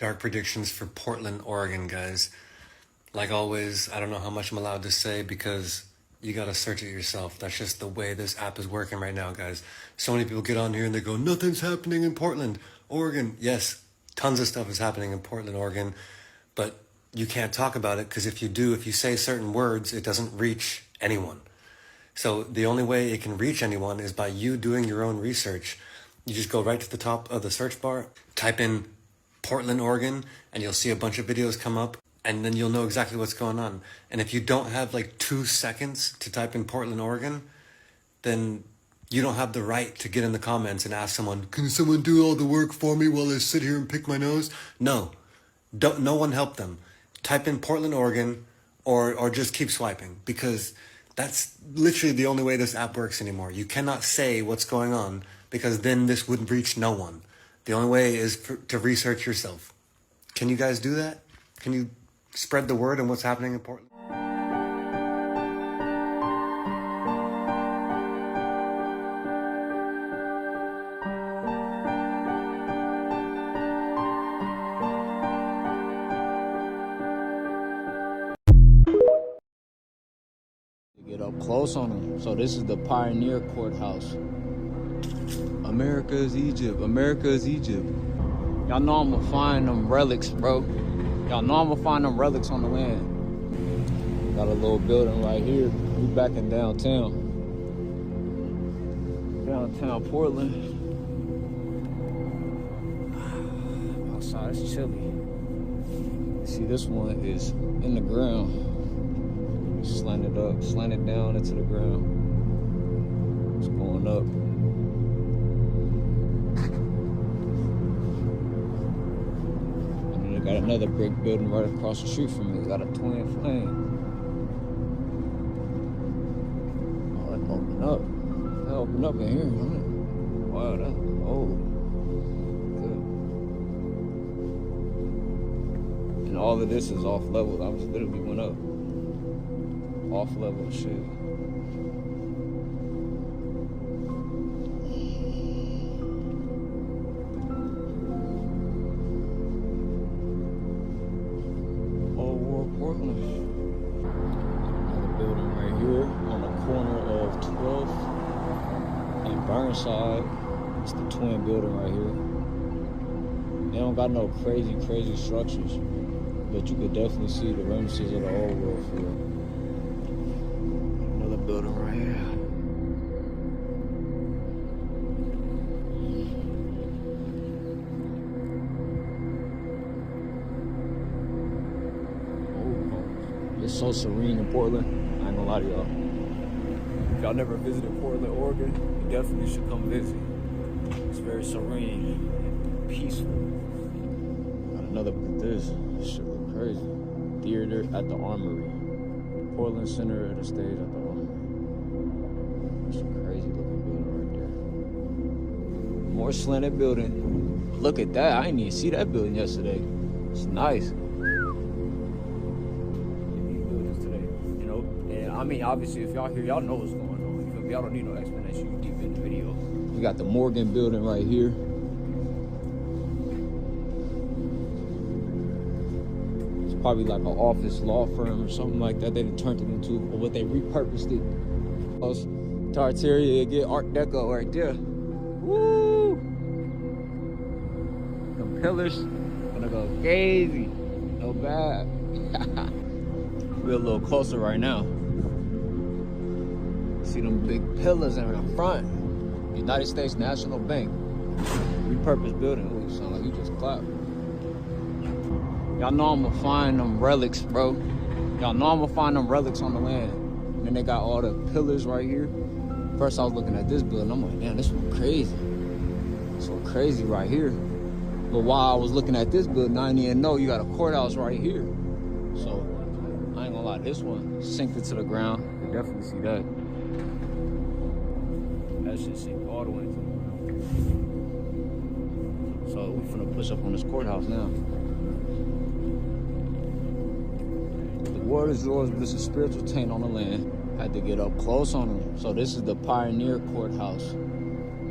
Dark predictions for Portland, Oregon, guys. Like always, I don't know how much I'm allowed to say because you gotta search it yourself. That's just the way this app is working right now, guys. So many people get on here and they go, nothing's happening in Portland, Oregon. Yes, tons of stuff is happening in Portland, Oregon, but you can't talk about it because if you say certain words, it doesn't reach anyone. So the only way it can reach anyone is by you doing your own research. You just go right to the top of the search bar, type in Portland, Oregon, and you'll see a bunch of videos come up, and then you'll know exactly what's going on. And if you don't have like 2 seconds to type in Portland, Oregon, then you don't have the right to get in the comments and ask someone, can someone do all the work for me while I sit here and pick my nose? No, no one help them. Type in Portland, Oregon, or just keep swiping, because that's literally the only way this app works anymore. You cannot say what's going on because then this would reach no one. The only way is to research yourself. Can you guys do that? Can you spread the word on what's happening in Portland? Get up close on them. So this is the Pioneer Courthouse. America is Egypt. America is Egypt. Y'all know I'm gonna find them relics, bro. Y'all know I'm gonna find them relics on the land. Got a little building right here. We back in downtown. Downtown Portland. Outside it's chilly. See, this one is in the ground. Slanted up, slanted down into the ground. It's going up. And then they got another brick building right across the street from me. It's got a twin flame. Oh, that opened up. That opened up in here, isn't it? Wow, that's old. Good. And all of this is off level. I was literally went up. Off level shit. Old World Portland. Another building right here on the corner of 12th and Burnside. It's the twin building right here. They don't got no crazy structures, but you could definitely see the remnants of the old world feel. Building right here. Oh, it's so serene in Portland. I ain't gonna lie to y'all. If y'all never visited Portland, Oregon, you definitely should come visit. It's very serene and peaceful. Got another look at this. This shit look crazy. Theater at the Armory. Portland Center of the Stage at the Armory. It's a crazy looking building right there. More slanted building. Look at that. I didn't even see that building yesterday. It's nice. These buildings today, you know. And I mean, obviously, if y'all here, y'all know what's going on. Y'all don't need no explanation. You can deep in the video. We got the Morgan building right here. It's probably like an office law firm or something like that. They turned it into, or what they repurposed it. Tartaria, get Art Deco right there. Woo! The pillars gonna go crazy. No bad. We're a little closer right now. See them big pillars in the front. United States National Bank. Repurposed building. Ooh, you sound like you just clapped. Y'all know I'm gonna find them relics, bro. Y'all know I'm gonna find them relics on the land. And then they got all the pillars right here. First I was looking at this building, I'm like, man, this one crazy. So crazy right here. But while I was looking at this building, I didn't even know you got a courthouse right here. So I ain't gonna lie, this one sinked into the ground. You definitely see that. That shit sinked all the way into the ground. So we finna push up on this courthouse now. The word is yours, but it's a spiritual taint on the land. Had to get up close on them. So this is the Pioneer Courthouse.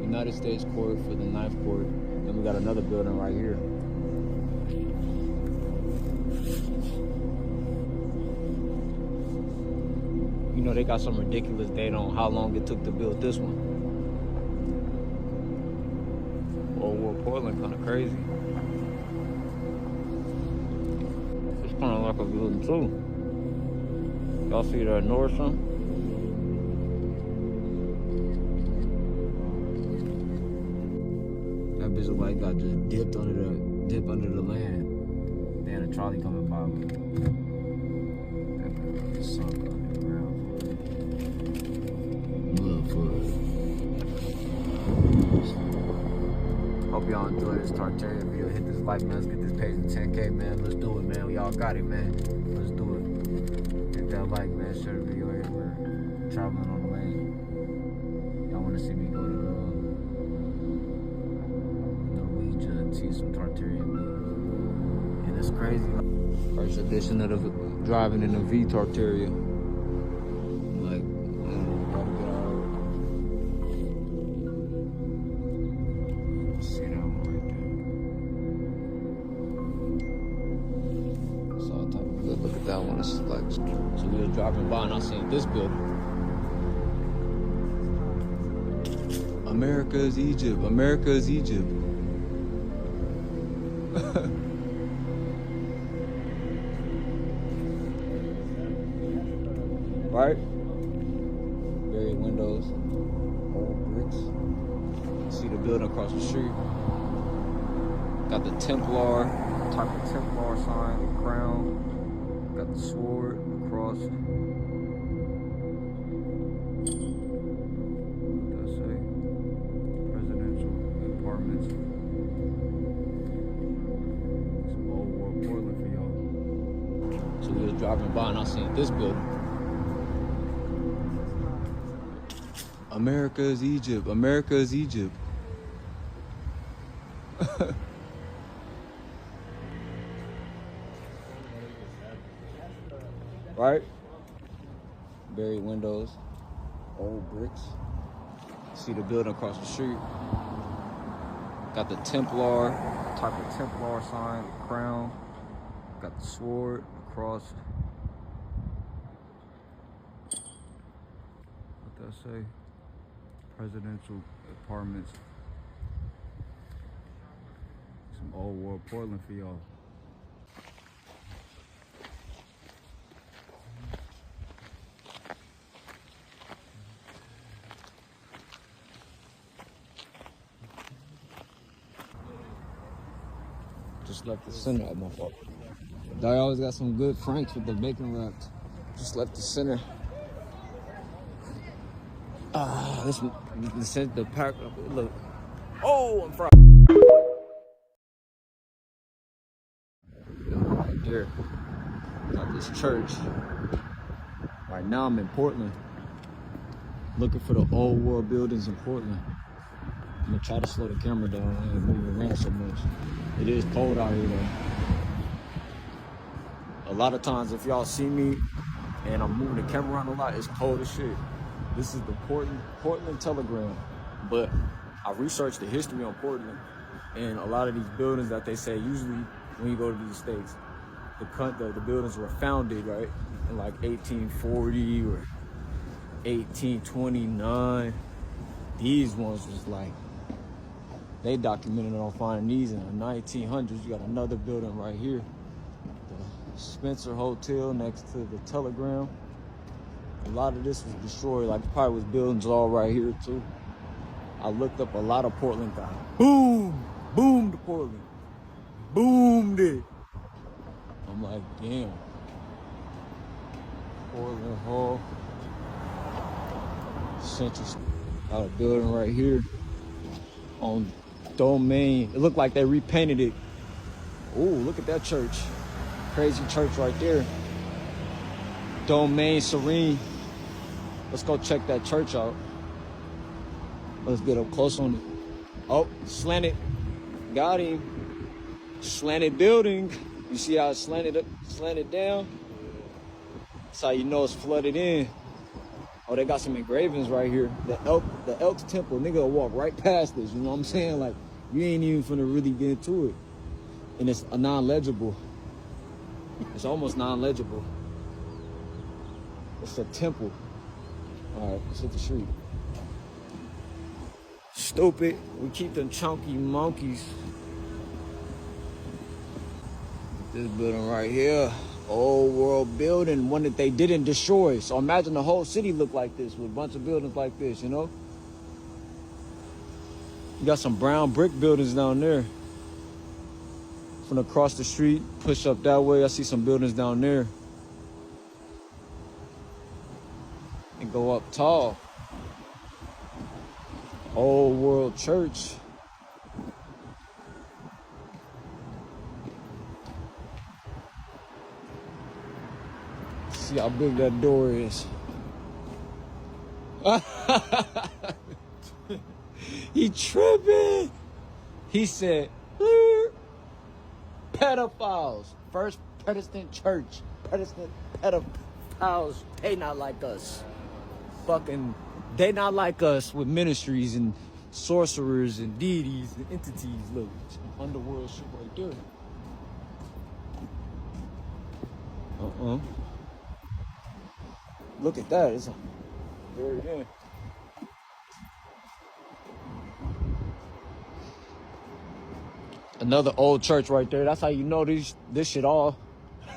United States Court for the 9th Court. Then we got another building right here. You know, they got some ridiculous date on how long it took to build this one. Old World Portland, kind of crazy. It's kind of like a building too. Y'all see that Nordstrom? That bitch look like got just dipped under the land. Then a trolley coming by me. That bitch just sunk under the ground. Hope y'all enjoy this Tartaria video. Hit this like, man. Let's get this page to 10K, man. Let's do it, man. We all got it, man. Let's do it. Hit that like, man. Share the video everywhere. Traveling on the lane. Y'all want to see me go to Norwegian, see some Tartaria meat. And it's crazy. First edition of the driving in the V Tartaria. Like, gotta get out. See that one right there. It's all type of good. Look at that one. It's like, so we were driving by and I seen this building. America is Egypt. America is Egypt. Right? Buried windows, old bricks. See the building across the street. Got the Templar, type of Templar sign, the crown. Got the sword, the cross. What does that say? Presidential apartments. Some old world Portland for y'all. So we was driving by and I seen this building. America is Egypt. America is Egypt. Right? Buried windows, old bricks. See the building across the street. Got the Templar, type of Templar sign, the crown. Got the sword, the cross. What does that say? Presidential apartments. Some old world Portland for y'all. Just left the center of my fault. I always got some good franks with the bacon wrapped. Just left the center. The park. Look. Oh, I'm fried. Right there. Got this church. Right now I'm in Portland. Looking for the old world buildings in Portland. I'm gonna try to slow the camera down and move around so much. It is cold out here though. A lot of times if y'all see me and I'm moving the camera around a lot, it's cold as shit. This is the Portland Telegram, but I researched the history on Portland, and a lot of these buildings that they say usually when you go to these states, the buildings were founded right in like 1840 or 1829. These ones was like they documented on finding these in the 1900s. You got another building right here, the Spencer Hotel next to the Telegram. A lot of this was destroyed, like probably was buildings all right here too. I looked up a lot of Portland guys. Boom! Boomed Portland. Boomed it. I'm like, damn. Portland Hall. Central. Got a building right here on Domain. It looked like they repainted it. Ooh, look at that church. Crazy church right there. Domain Serene. Let's go check that church out. Let's get up close on it. Oh, slanted. Got him. Slanted building. You see how it's slanted down? That's how you know it's flooded in. Oh, they got some engravings right here. The Elks Temple. Nigga will walk right past this. You know what I'm saying? Like, you ain't even finna really get into it. And it's a non-legible. It's almost non-legible. It's a temple. All right, let's hit the street. Stupid. We keep them chunky monkeys. This building right here, old world building, one that they didn't destroy. So imagine the whole city looked like this with a bunch of buildings like this, you know? You got some brown brick buildings down there. From across the street, push up that way, I see some buildings down there. And go up tall. Old World Church. See how big that door is. He tripping. He said, pedophiles. First Protestant church. Protestant pedophiles. They not like us. Fucking, they not like us with ministries and sorcerers and deities and entities. Look, underworld shit right there. Look at that. It's very good. Another old church right there. That's how you know this shit all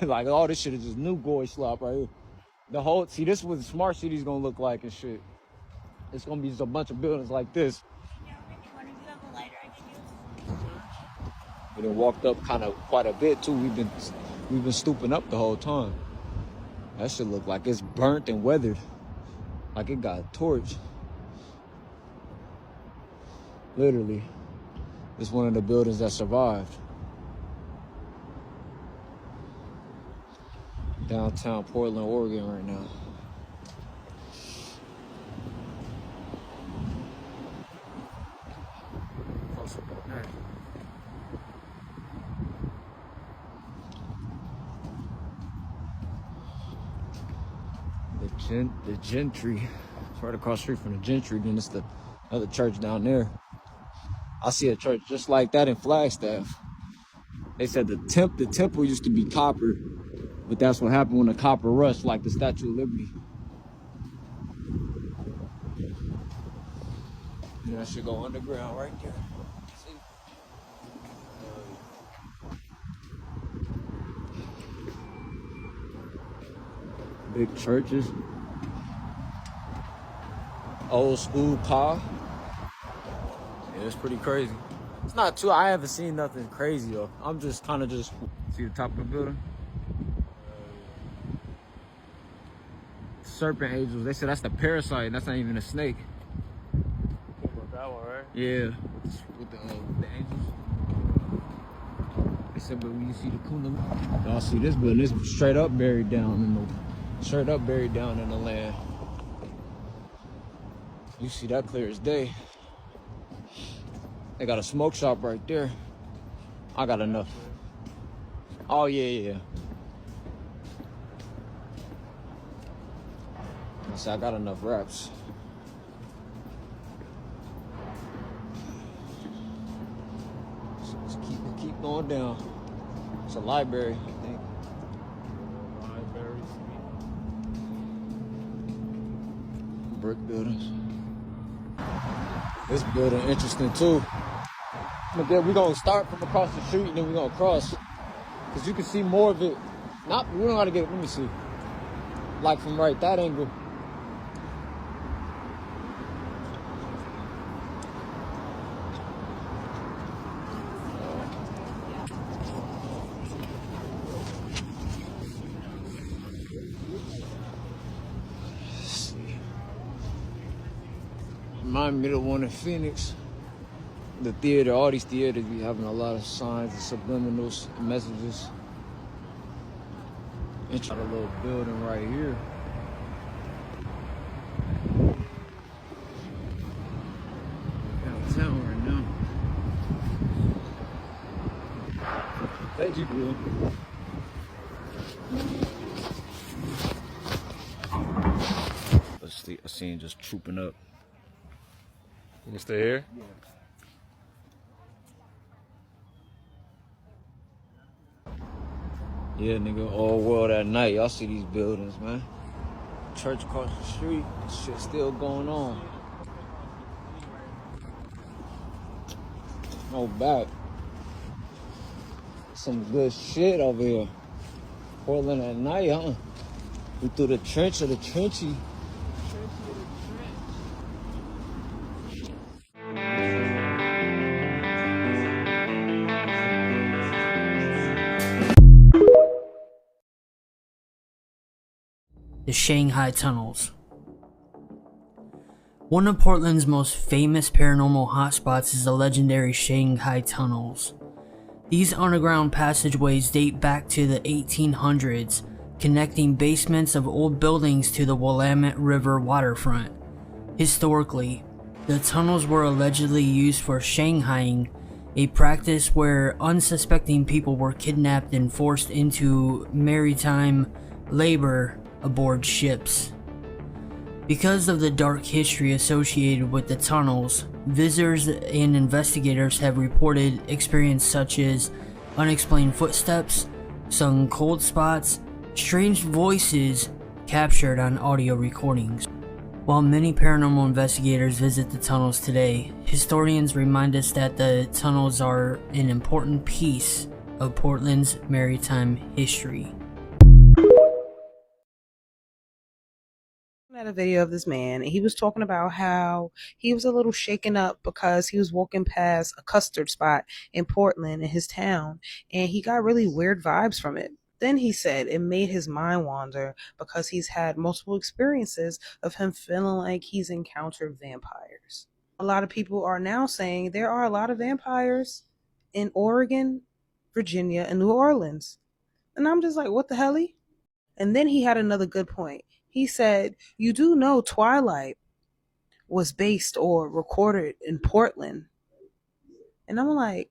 like all this shit is just new goy slop right here. The whole see this is what the smart city's gonna look like and shit. It's gonna be just a bunch of buildings like this. We done walked up kind of quite a bit too. We've been stooping up the whole time. That shit look like it's burnt and weathered. Like it got torched. Literally. It's one of the buildings that survived. Downtown Portland, Oregon right now. The Gentry. It's right across the street from the Gentry. Then it's the other church down there. I see a church just like that in Flagstaff. They said the temple used to be copper, but that's what happened when the copper rushed, like the Statue of Liberty. And that should go underground right there. See? Big churches. Old school car. Yeah, it's pretty crazy. It's not too, I haven't seen nothing crazy though. I'm just kind of just, see the top of the building? Serpent angels, they said that's the parasite, that's not even a snake. That one, right? Yeah, with the angels. They said, but when you see the kundalini, y'all see this building, it's straight up buried down in the land. You see that clear as day. They got a smoke shop right there. I got enough. Oh yeah. I said I got enough wraps. So let's keep going down. It's a library, I think. Library suite. Brick buildings. This building interesting too. But then we're gonna start from across the street and then we're gonna cross. Cause you can see more of it. We don't gotta get, let me see. Like from right that angle. Remind me of the one in Phoenix. The theater, all these theaters be having a lot of signs and subliminals and messages. And got a little building right here. Downtown right now. Thank you, bro. I seen just trooping up. You can stay here? Yeah. Yeah, nigga, all world at night. Y'all see these buildings, man. church across the street. Shit's still going on. No back. Some good shit over here. Portland at night, huh? We through the trench of the trenchy. The Shanghai Tunnels. One of Portland's most famous paranormal hotspots is the legendary Shanghai Tunnels. These underground passageways date back to the 1800s, connecting basements of old buildings to the Willamette River waterfront. Historically, the tunnels were allegedly used for Shanghaiing, a practice where unsuspecting people were kidnapped and forced into maritime labor aboard ships. Because of the dark history associated with the tunnels, visitors and investigators have reported experiences such as unexplained footsteps, some cold spots, strange voices captured on audio recordings. While many paranormal investigators visit the tunnels today, historians remind us that the tunnels are an important piece of Portland's maritime history. At a video of this man, and he was talking about how he was a little shaken up because he was walking past a custard spot in Portland in his town, and he got really weird vibes from it. Then he said it made his mind wander because he's had multiple experiences of him feeling like he's encountered vampires. A lot of people are now saying there are a lot of vampires in Oregon, Virginia, and New Orleans. And I'm just like, what the hell? And then he had another good point. He said, you do know Twilight was based or recorded in Portland. And I'm like,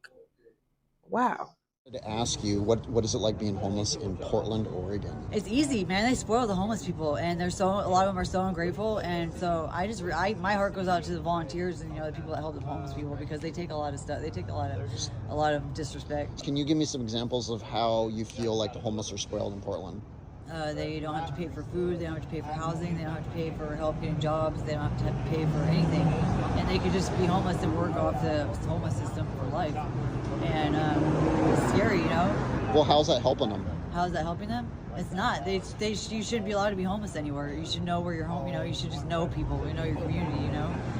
wow. To ask you, what is it like being homeless in Portland, Oregon? It's easy, man. They spoil the homeless people, and a lot of them are so ungrateful. And so my heart goes out to the volunteers and the people that help the homeless people, because they take a lot of stuff. They take a lot of disrespect. Can you give me some examples of how you feel like the homeless are spoiled in Portland? They don't have to pay for food. They don't have to pay for housing. They don't have to pay for help getting jobs. They don't have to pay for anything, and they could just be homeless and work off the homeless system for life. And it's scary, Well, how's that helping them? How's that helping them? It's not. You shouldn't be allowed to be homeless anywhere. You should know where you're home. You should just know people. Your community.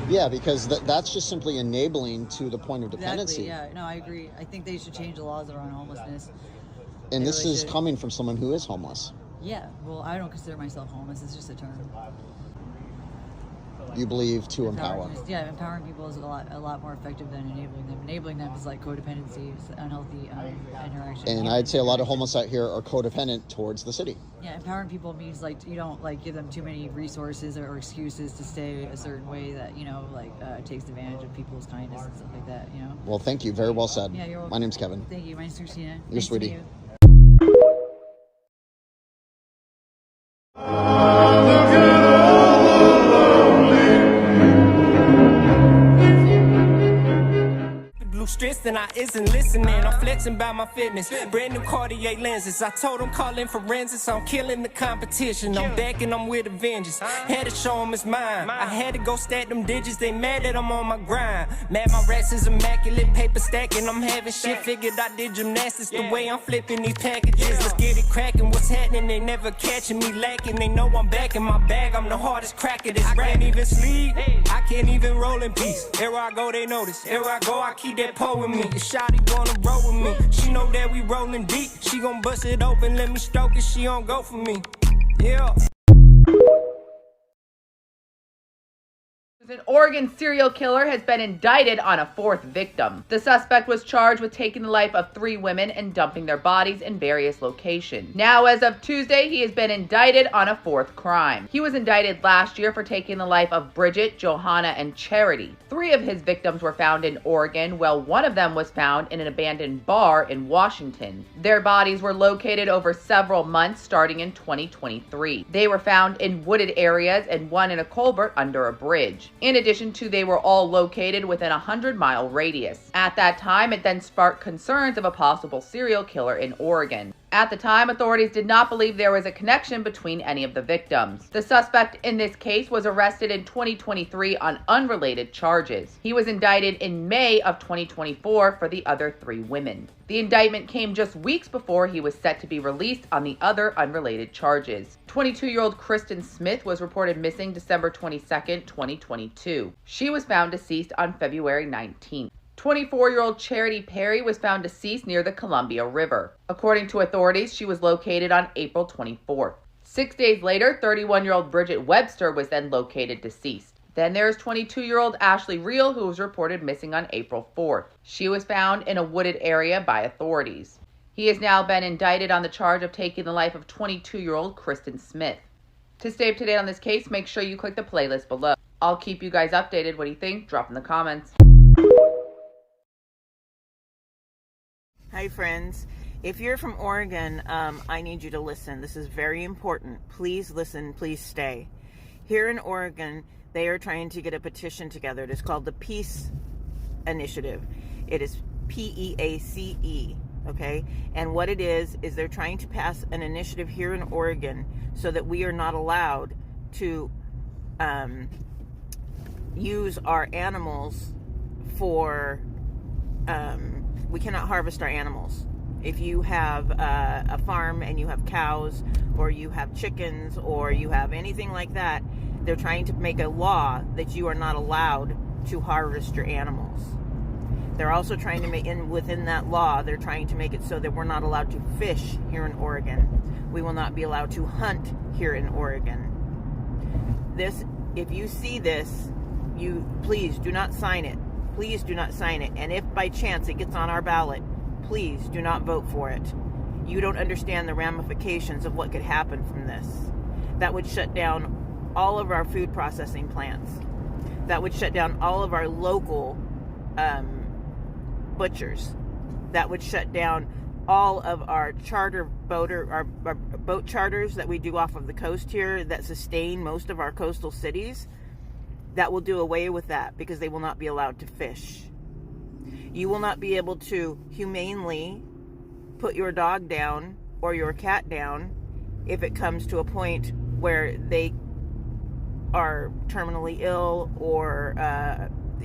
Yeah, because that's just simply enabling to the point of dependency. Exactly. Yeah. No, I agree. I think they should change the laws around homelessness. And this is coming from someone who is homeless. Yeah, well, I don't consider myself homeless. It's just a term. You believe to empower. Empowering people is a lot more effective than enabling them. Enabling them is like codependency, it's unhealthy interaction. And I'd say a lot of homeless out here are codependent towards the city. Yeah, empowering people means you don't give them too many resources or excuses to stay a certain way that takes advantage of people's kindness and stuff like that. Well, thank you. Very well said. Yeah, you're welcome. My name's Kevin. Thank you. My name's Christina. You're sweetie. Stressed and I isn't listening. I'm flexing by my fitness. Brand new Cartier lenses. I told them call in forensics. I'm killing the competition. I'm back and I'm with a vengeance. Had to show them it's mine. I had to go stack them digits. They mad that I'm on my grind. Mad my rest is immaculate. Paper stacking. I'm having shit figured. I did gymnastics the way I'm flipping these packages. Let's get it cracking. What's happening? They never catching me lacking. They know I'm back in my bag. I'm the hardest cracker. This rap. I can't even sleep. I can't even roll in peace. Everywhere I go, they notice. Everywhere I go, I keep that pole with me. If Shawty wanna roll with me, she know that we rolling deep. She gon' bust it open, let me stroke it, she don't go for me. Yeah. An Oregon serial killer has been indicted on a fourth victim. The suspect was charged with taking the life of 3 women and dumping their bodies in various locations. Now, as of Tuesday, he has been indicted on a 4th crime. He was indicted last year for taking the life of Bridget, Johanna, and Charity. 3 of his victims were found in Oregon, while one of them was found in an abandoned bar in Washington. Their bodies were located over several months starting in 2023. They were found in wooded areas and one in a culvert under a bridge. In addition to, they were all located within a 100-mile radius. At that time, it then sparked concerns of a possible serial killer in Oregon. At the time, authorities did not believe there was a connection between any of the victims. The suspect in this case was arrested in 2023 on unrelated charges. He was indicted in May of 2024 for the other 3 women. The indictment came just weeks before he was set to be released on the other unrelated charges. 22-year-old Kristen Smith was reported missing December 22, 2022. She was found deceased on February 19th. 24-year-old Charity Perry was found deceased near the Columbia River. According to authorities, she was located on April 24th. 6 days later, 31-year-old Bridget Webster was then located deceased. Then there is 22-year-old Ashley Reel, who was reported missing on April 4th. She was found in a wooded area by authorities. He has now been indicted on the charge of taking the life of 22-year-old Kristen Smith. To stay up to date on this case, make sure you click the playlist below. I'll keep you guys updated. What do you think? Drop in the comments. Hi friends, if you're from Oregon, I need you to listen. This is very important. Please listen, please stay. Here in Oregon, they are trying to get a petition together. It is called the Peace Initiative. It is PEACE, okay? And what it is they're trying to pass an initiative here in Oregon so that we are not allowed to use our animals for... we cannot harvest our animals. If you have a farm and you have cows or you have chickens or you have anything like that, they're trying to make a law that you are not allowed to harvest your animals. They're also trying to make, within that law, they're trying to make it so that we're not allowed to fish here in Oregon. We will not be allowed to hunt here in Oregon. This, if you see this, you please do not sign it. Please do not sign it. And if by chance it gets on our ballot, please do not vote for it. You don't understand the ramifications of what could happen from this. That would shut down all of our food processing plants. That would shut down all of our local butchers. That would shut down all of our our boat charters that we do off of the coast here that sustain most of our coastal cities. That will do away with that because they will not be allowed to fish. You will not be able to humanely put your dog down or your cat down if it comes to a point where they are terminally ill or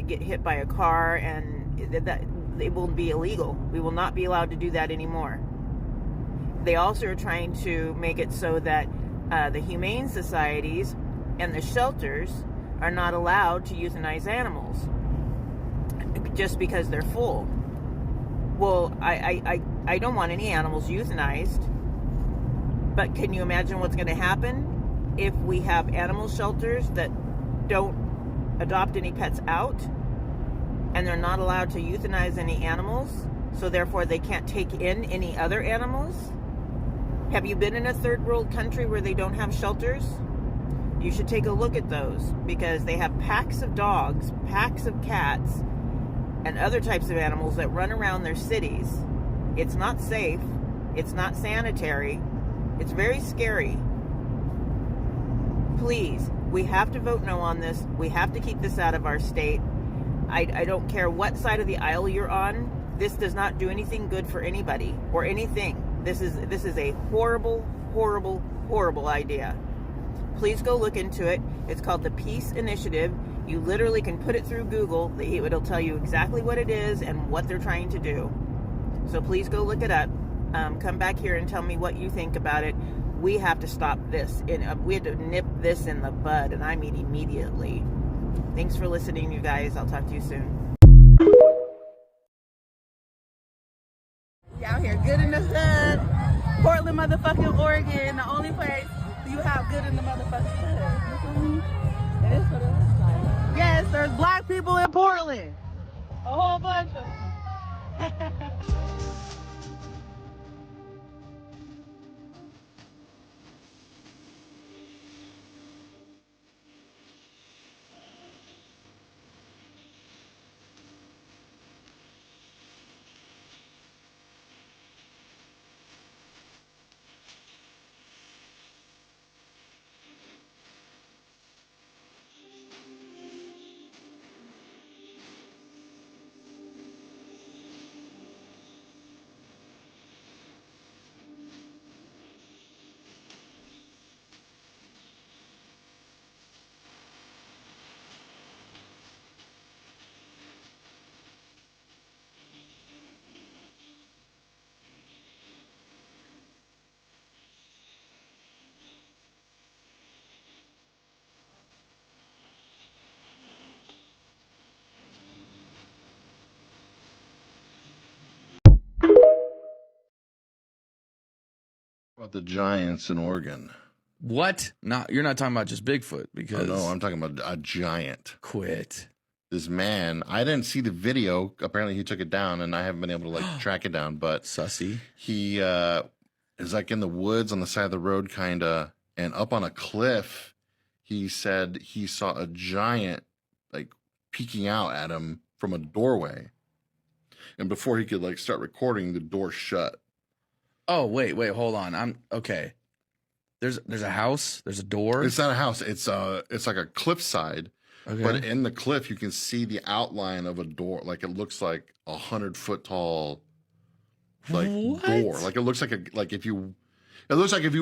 get hit by a car, and that it will be illegal. We will not be allowed to do that anymore. They also are trying to make it so that the humane societies and the shelters are not allowed to euthanize animals just because they're full. Well, I don't want any animals euthanized, but can you imagine what's going to happen if we have animal shelters that don't adopt any pets out and they're not allowed to euthanize any animals, so therefore they can't take in any other animals? Have you been in a third world country where they don't have shelters? You should take a look at those because they have packs of dogs, packs of cats, and other types of animals that run around their cities. It's not safe. It's not sanitary. It's very scary. Please, we have to vote no on this. We have to keep this out of our state. I don't care what side of the aisle you're on. This does not do anything good for anybody or anything. This is a horrible, horrible, horrible idea. Please go look into it. It's called the Peace Initiative. You literally can put it through Google. It'll tell you exactly what it is and what they're trying to do. So please go look it up. Come back here and tell me what you think about it. We have to stop this. We have to nip this in the bud, and I mean immediately. Thanks for listening, you guys. I'll talk to you soon. We out here good in the hood. Portland, motherfucking Oregon, the only place you have good in the motherfucking hood. You feel me? It is what it looks like. Yes, there's black people in Portland. A whole bunch of them. About the giants in Oregon. What? Not you're not talking about just Bigfoot because no, I'm talking about a giant. Quit. This man, I didn't see the video. Apparently, he took it down, and I haven't been able to like track it down. But sussy. He is like in the woods on the side of the road, kinda, and up on a cliff. He said he saw a giant like peeking out at him from a doorway, and before he could like start recording, the door shut. Oh wait, hold on. I'm okay. There's a house. There's a door. It's not a house. It's like a cliffside. Okay. But in the cliff, you can see the outline of a door. Like it looks like 100-foot tall, like door. Like it looks like if you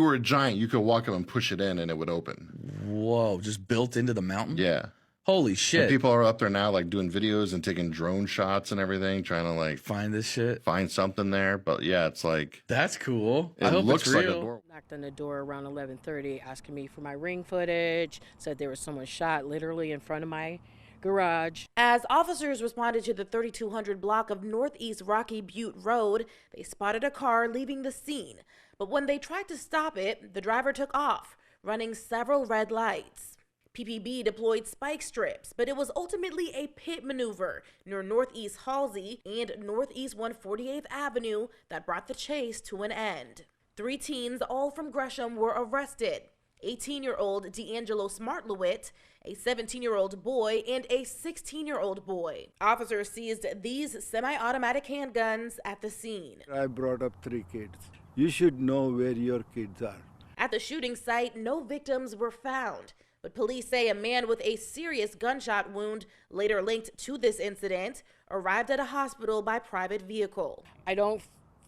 were a giant, you could walk up and push it in, and it would open. Whoa! Just built into the mountain. Yeah. Holy shit! And people are up there now, like doing videos and taking drone shots and everything, trying to like find this shit, find something there. But yeah, it's like that's cool. It looks like a door. Knocked on the door around 11:30, asking me for my ring footage. Said there was someone shot literally in front of my garage. As officers responded to the 3200 block of Northeast Rocky Butte Road, they spotted a car leaving the scene. But when they tried to stop it, the driver took off, running several red lights. PPB deployed spike strips, but it was ultimately a pit maneuver near Northeast Halsey and Northeast 148th Avenue that brought the chase to an end. 3 teens, all from Gresham, were arrested. 18-year-old D'Angelo Smartlowit, a 17-year-old boy, and a 16-year-old boy. Officers seized these semi-automatic handguns at the scene. I brought up 3 kids. You should know where your kids are. At the shooting site, no victims were found, but police say a man with a serious gunshot wound, later linked to this incident, arrived at a hospital by private vehicle. I don't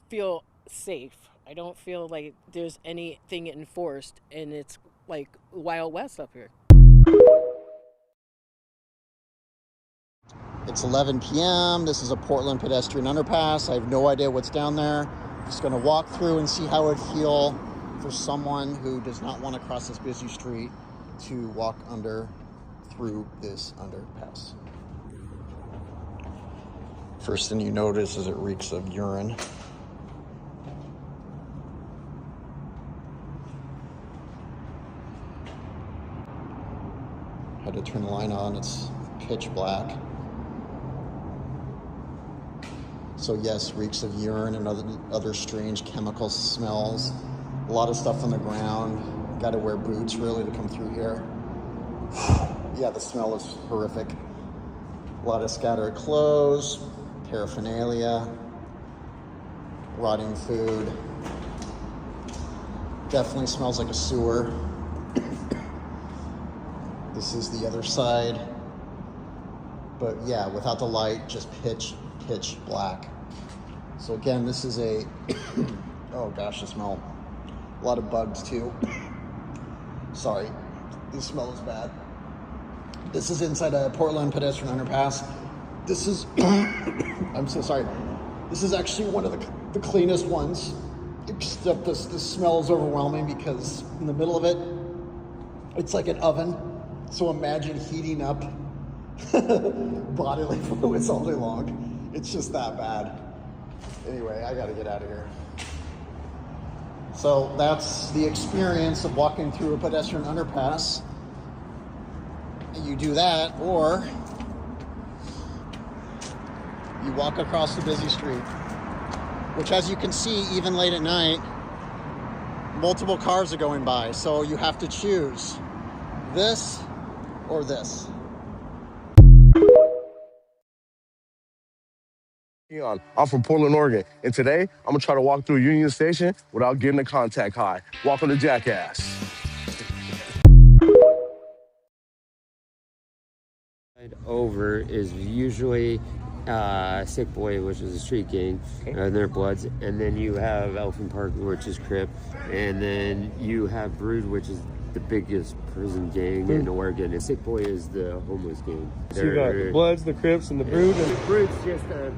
feel safe. I don't feel like there's anything enforced, and it's like Wild West up here. It's 11 p.m. This is a Portland pedestrian underpass. I have no idea what's down there. Just going to walk through and see how it would feel for someone who does not want to cross this busy street to walk through this underpass. First thing you notice is it reeks of urine. Had to turn the light on, it's pitch black. So yes, reeks of urine and other strange chemical smells. A lot of stuff on the ground. Got to wear boots really to come through here. Yeah, the smell is horrific. A lot of scattered clothes, paraphernalia, rotting food. Definitely smells like a sewer. This is the other side. But yeah, without the light, just pitch black. So again, this is a, oh gosh, the smell. A lot of bugs too. Sorry, the smell is bad. This is inside a Portland pedestrian underpass. This is, I'm so sorry. This is actually one of the cleanest ones, except this smell is overwhelming because in the middle of it, it's like an oven. So imagine heating up bodily fluids all day long. It's just that bad. Anyway, I gotta get out of here. So that's the experience of walking through a pedestrian underpass. You do that, or you walk across the busy street, which, as you can see, even late at night, multiple cars are going by. So you have to choose this or this. I'm from Portland, Oregon, and today I'm gonna try to walk through Union Station without getting a contact high. Welcome to Jackass. Over is usually Sick Boy, which is a street gang, their Bloods, and then you have Elephant Park, which is Crip, and then you have Brood, which is the biggest prison gang in Oregon, and Sick Boy is the homeless gang. So you got the Bloods, the Crips, and the Brood. The Brood's just a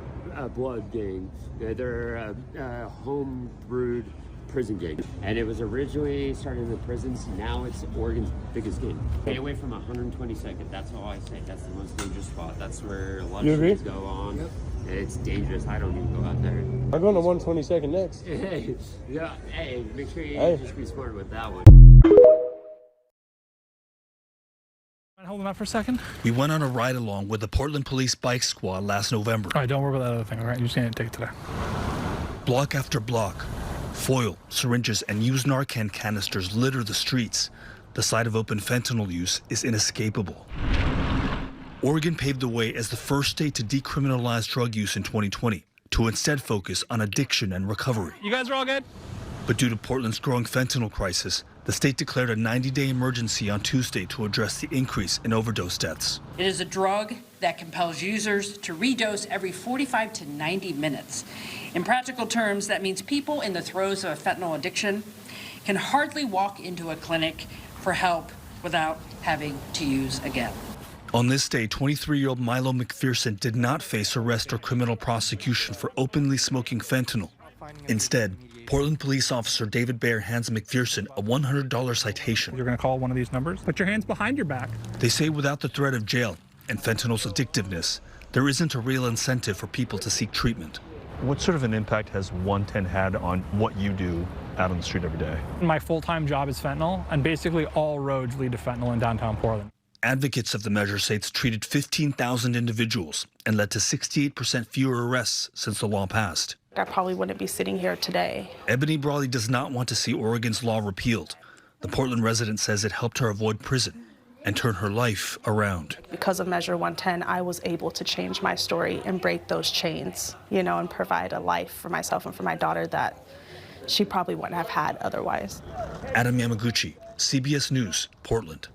blood gang. They're a home brewed prison gang, and it was originally started in the prisons. Now it's Oregon's biggest gang. Stay away from 122nd. That's all I say. That's the most dangerous spot. That's where a lot of things go on. Yep. It's dangerous. I don't even go out there. I'm going to 122nd next. Hey, yeah, hey, make sure you just be smart with that one. Hold on up for a second. We went on a ride along with the Portland Police Bike Squad last November. All right, don't worry about that other thing, all right? You're just going to take it today. Block after block, foil, syringes, and used Narcan canisters litter the streets. The sight of open fentanyl use is inescapable. Oregon paved the way as the first state to decriminalize drug use in 2020, to instead focus on addiction and recovery. You guys are all good? But due to Portland's growing fentanyl crisis, the state declared a 90-day emergency on Tuesday to address the increase in overdose deaths. It is a drug that compels users to redose every 45 to 90 minutes. In practical terms, that means people in the throes of a fentanyl addiction can hardly walk into a clinic for help without having to use again. On this day, 23-year-old Milo McPherson did not face arrest or criminal prosecution for openly smoking fentanyl. Instead, Portland police officer David Baer hands McPherson a $100 citation. You're going to call one of these numbers? Put your hands behind your back. They say without the threat of jail and fentanyl's addictiveness, there isn't a real incentive for people to seek treatment. What sort of an impact has 110 had on what you do out on the street every day? My full-time job is fentanyl, and basically all roads lead to fentanyl in downtown Portland. Advocates of the measure say it's treated 15,000 individuals and led to 68% fewer arrests since the law passed. I probably wouldn't be sitting here today. Ebony Brawley does not want to see Oregon's law repealed. The Portland resident says it helped her avoid prison and turn her life around. Because of Measure 110, I was able to change my story and break those chains, and provide a life for myself and for my daughter that she probably wouldn't have had otherwise. Adam Yamaguchi, CBS News, Portland.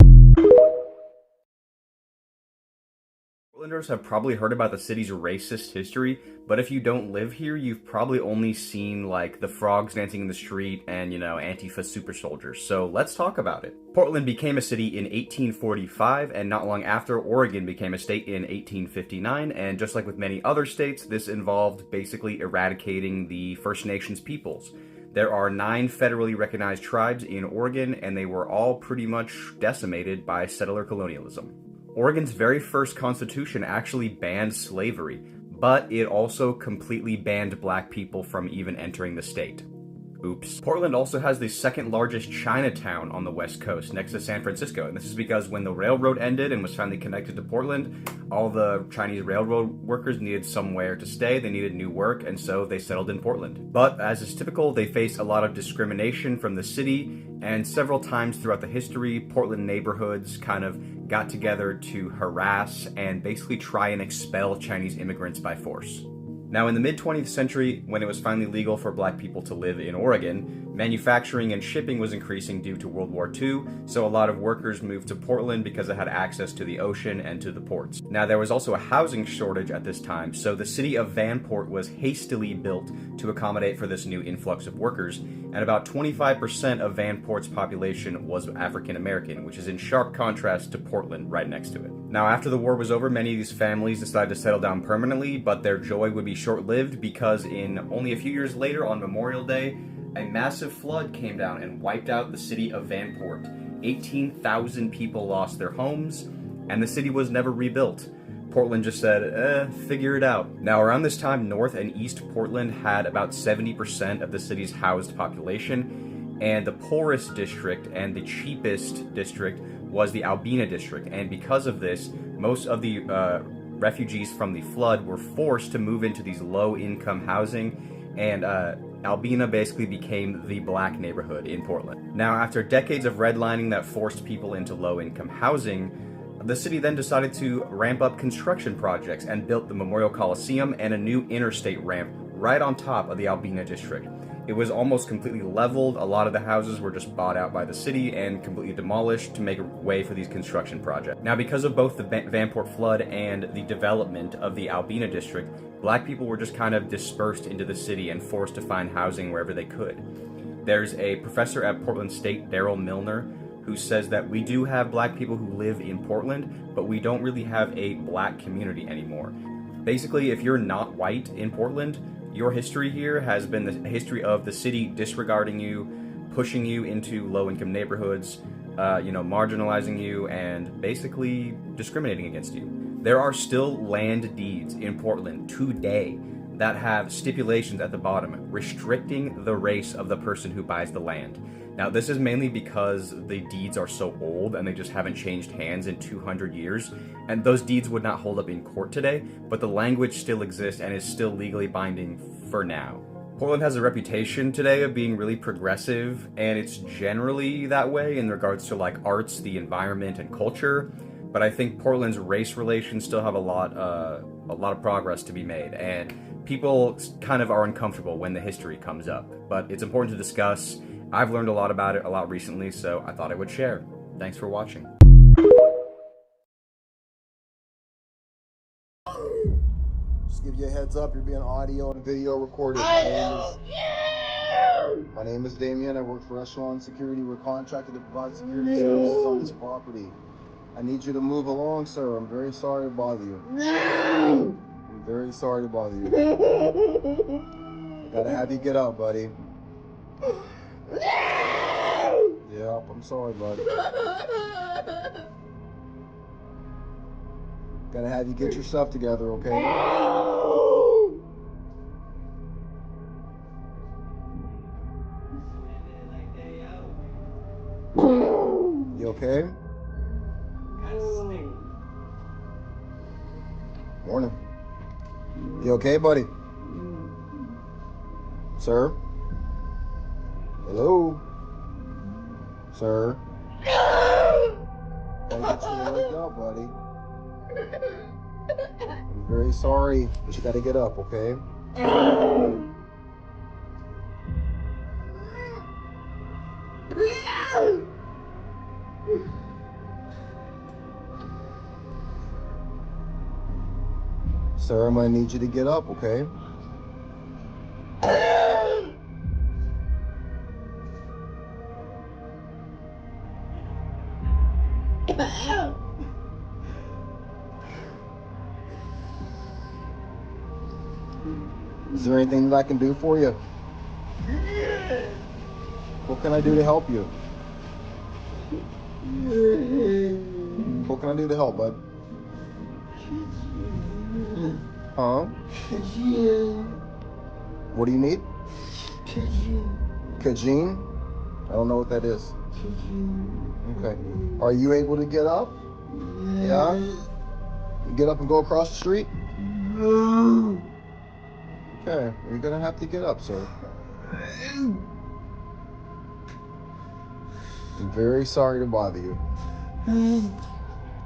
Portlanders have probably heard about the city's racist history, but if you don't live here, you've probably only seen like the frogs dancing in the street and, Antifa super soldiers. So let's talk about it. Portland became a city in 1845, and not long after, Oregon became a state in 1859, and just like with many other states, this involved basically eradicating the First Nations peoples. There are 9 federally recognized tribes in Oregon, and they were all pretty much decimated by settler colonialism. Oregon's very first constitution actually banned slavery, but it also completely banned black people from even entering the state. Oops. Portland also has the second largest Chinatown on the West Coast, next to San Francisco, and this is because when the railroad ended and was finally connected to Portland, all the Chinese railroad workers needed somewhere to stay, they needed new work, and so they settled in Portland. But as is typical, they faced a lot of discrimination from the city, and several times throughout the history, Portland neighborhoods kind of got together to harass and basically try and expel Chinese immigrants by force. Now, in the mid-20th century, when it was finally legal for black people to live in Oregon, manufacturing and shipping was increasing due to World War II, so a lot of workers moved to Portland because it had access to the ocean and to the ports. Now, there was also a housing shortage at this time, so the city of Vanport was hastily built to accommodate for this new influx of workers, and about 25% of Vanport's population was African American, which is in sharp contrast to Portland right next to it. Now, after the war was over, many of these families decided to settle down permanently, but their joy would be short-lived because in only a few years later, on Memorial Day, a massive flood came down and wiped out the city of Vanport. 18,000 people lost their homes, and the city was never rebuilt. Portland just said, figure it out. Now, around this time, North and East Portland had about 70% of the city's housed population, and the poorest district and the cheapest district was the Albina district, and because of this, most of the refugees from the flood were forced to move into these low-income housing, and Albina basically became the black neighborhood in Portland. Now, after decades of redlining that forced people into low-income housing, the city then decided to ramp up construction projects and built the Memorial Coliseum and a new interstate ramp right on top of the Albina district. It was almost completely leveled. A lot of the houses were just bought out by the city and completely demolished to make way for these construction projects. Now, because of both the Vanport flood and the development of the Albina district, black people were just kind of dispersed into the city and forced to find housing wherever they could. There's a professor at Portland State, Daryl Milner, who says that we do have black people who live in Portland, but we don't really have a black community anymore. Basically, if you're not white in Portland, your history here has been the history of the city disregarding you, pushing you into low-income neighborhoods, marginalizing you, and basically discriminating against you. There are still land deeds in Portland today that have stipulations at the bottom restricting the race of the person who buys the land. Now, this is mainly because the deeds are so old and they just haven't changed hands in 200 years, and those deeds would not hold up in court today, but the language still exists and is still legally binding for now. Portland has a reputation today of being really progressive, and it's generally that way in regards to like arts, the environment, and culture. But I think Portland's race relations still have a lot of progress to be made, and people kind of are uncomfortable when the history comes up. But it's important to discuss. I've learned a lot about it a lot recently, so I thought I would share. Thanks for watching. Just give you a heads up, you're being audio and video recorded. My name is Damien. I work for Echelon Security. We're contracted to provide security services on this property. I need you to move along, sir. I'm very sorry to bother you. I'm very sorry to bother you. Gotta have you get out, buddy. Yep, I'm sorry, buddy. Gotta have you get your stuff together, okay? You okay? Morning. You okay, buddy? Sir? Hello? Sir? Gotta get you to wake up, buddy. I'm very sorry, but you gotta get up, okay? Sir, I'm gonna need you to get up, okay? Is there anything that I can do for you? What can I do to help you? What can I do to help, bud? Huh? What do you need? Kajin? I don't know what that is. Okay. Are you able to get up? Yeah? You get up and go across the street? Okay, you're gonna have to get up, sir. I'm very sorry to bother you.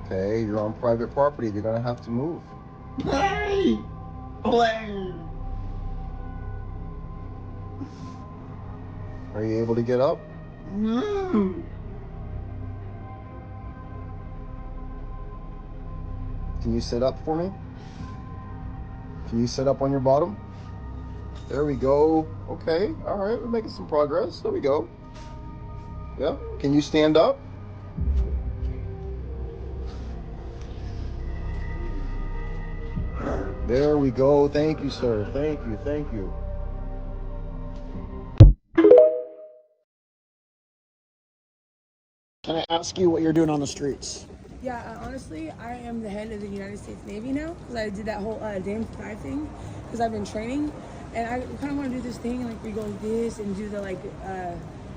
Okay, you're on private property. You're gonna have to move. Are you able to get up? Can you sit up for me? Can you sit up on your bottom? There we go. Okay, all right, we're making some progress. There we go. Yeah, can you stand up? There we go. Thank you, sir. Thank you, thank you. Can I ask you what you're doing on the streets? Yeah, honestly, I am the head of the United States Navy now because I did that whole damn fly thing because I've been training, and I kind of want to do this thing like we go like this and do the like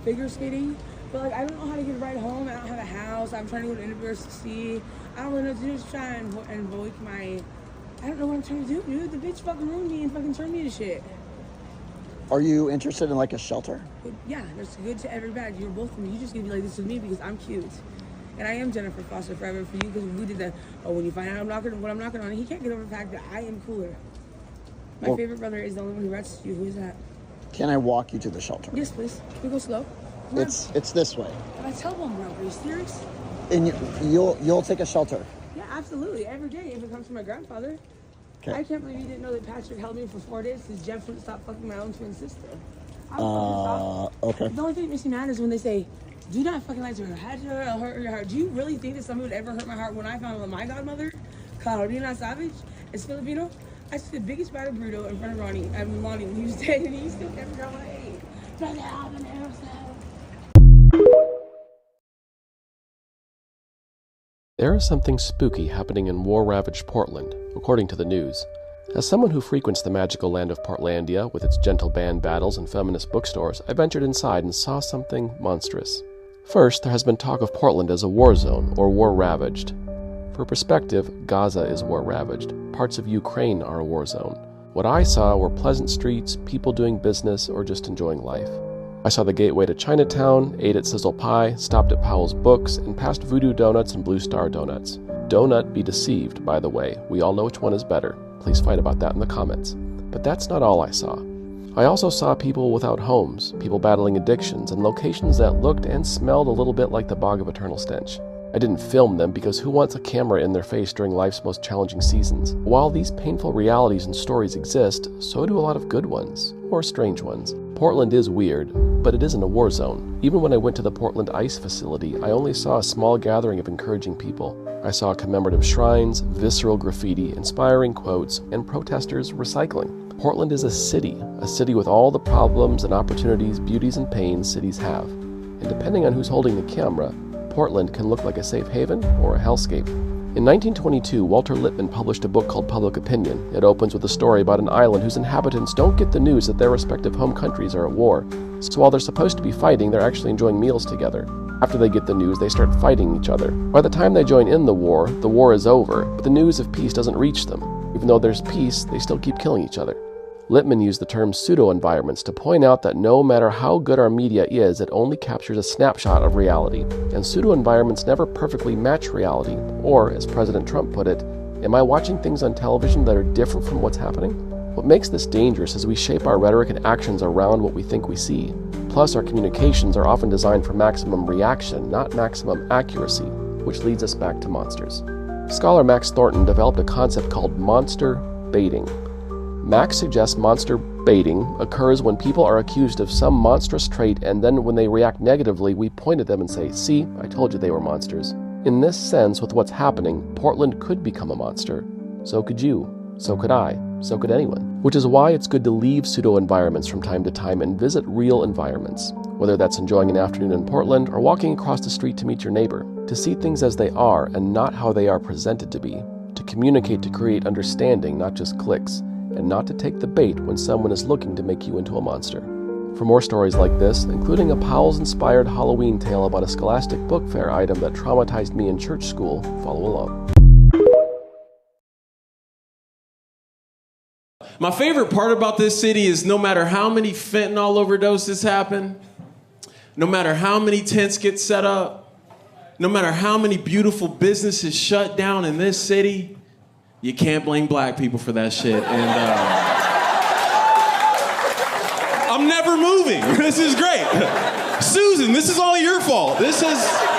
figure skating, but like I don't know how to get a ride home. I don't have a house. I'm trying to go to university. I don't really know what to do. Just try and invoke my. I don't know what I'm trying to do, dude. The bitch fucking ruined me and fucking turned me to shit. Are you interested in like a shelter? Yeah, that's good to every bad. You're both of me. You just gonna be like this with me because I'm cute. And I am Jennifer Foster forever for you because we did that. Oh, when you find out what I'm knocking on, he can't get over the fact that I am cooler. My favorite brother is the only one who writes you. Who is that? Can I walk you to the shelter? Yes, please. Can we go slow? It's this way. I tell them, bro. Are you serious? And you'll take a shelter. Yeah, absolutely. Every day if it comes from my grandfather. Okay. I can't believe you didn't know that Patrick held me for 4 days because Jeff wouldn't stop fucking my own twin sister. Okay. The only thing that makes me mad is when they say, do not fucking lie to her. Had her hurt your heart. Do you really think that somebody would ever hurt my heart when I found out my godmother, Carolina Savage, is Filipino? I said the biggest bad bruto in front of Lonnie when he was dead, and he still kept her on age. There is something spooky happening in war-ravaged Portland, according to the news. As someone who frequents the magical land of Portlandia with its gentle band battles and feminist bookstores, I ventured inside and saw something monstrous. First, there has been talk of Portland as a war zone or war-ravaged. For perspective, Gaza is war-ravaged. Parts of Ukraine are a war zone. What I saw were pleasant streets, people doing business, or just enjoying life. I saw the gateway to Chinatown, ate at Sizzle Pie, stopped at Powell's Books, and passed Voodoo Donuts and Blue Star Donuts. Donut be deceived, by the way. We all know which one is better. Please fight about that in the comments. But that's not all I saw. I also saw people without homes, people battling addictions, and locations that looked and smelled a little bit like the Bog of Eternal Stench. I didn't film them because who wants a camera in their face during life's most challenging seasons? While these painful realities and stories exist, so do a lot of good ones, or strange ones. Portland is weird, but it isn't a war zone. Even when I went to the Portland ICE facility, I only saw a small gathering of encouraging people. I saw commemorative shrines, visceral graffiti, inspiring quotes, and protesters recycling. Portland is a city with all the problems and opportunities, beauties and pains cities have. And depending on who's holding the camera, Portland can look like a safe haven or a hellscape. In 1922, Walter Lippmann published a book called Public Opinion. It opens with a story about an island whose inhabitants don't get the news that their respective home countries are at war. So while they're supposed to be fighting, they're actually enjoying meals together. After they get the news, they start fighting each other. By the time they join in the war is over, but the news of peace doesn't reach them. Even though there's peace, they still keep killing each other. Lippmann used the term pseudo-environments to point out that no matter how good our media is, it only captures a snapshot of reality. And pseudo-environments never perfectly match reality. Or, as President Trump put it, am I watching things on television that are different from what's happening? What makes this dangerous is we shape our rhetoric and actions around what we think we see. Plus, our communications are often designed for maximum reaction, not maximum accuracy, which leads us back to monsters. Scholar Max Thornton developed a concept called monster baiting. Max suggests monster baiting occurs when people are accused of some monstrous trait, and then when they react negatively, we point at them and say, "See, I told you they were monsters." In this sense, with what's happening, Portland could become a monster. So could you. So could I. So could anyone. Which is why it's good to leave pseudo-environments from time to time and visit real environments. Whether that's enjoying an afternoon in Portland or walking across the street to meet your neighbor. To see things as they are and not how they are presented to be. To communicate to create understanding, not just clicks. And not to take the bait when someone is looking to make you into a monster. For more stories like this, including a Powell's-inspired Halloween tale about a Scholastic book fair item that traumatized me in church school, follow along. My favorite part about this city is no matter how many fentanyl overdoses happen, no matter how many tents get set up, no matter how many beautiful businesses shut down in this city, you can't blame black people for that shit. And I'm never moving. This is great. Susan, this is all your fault. This is...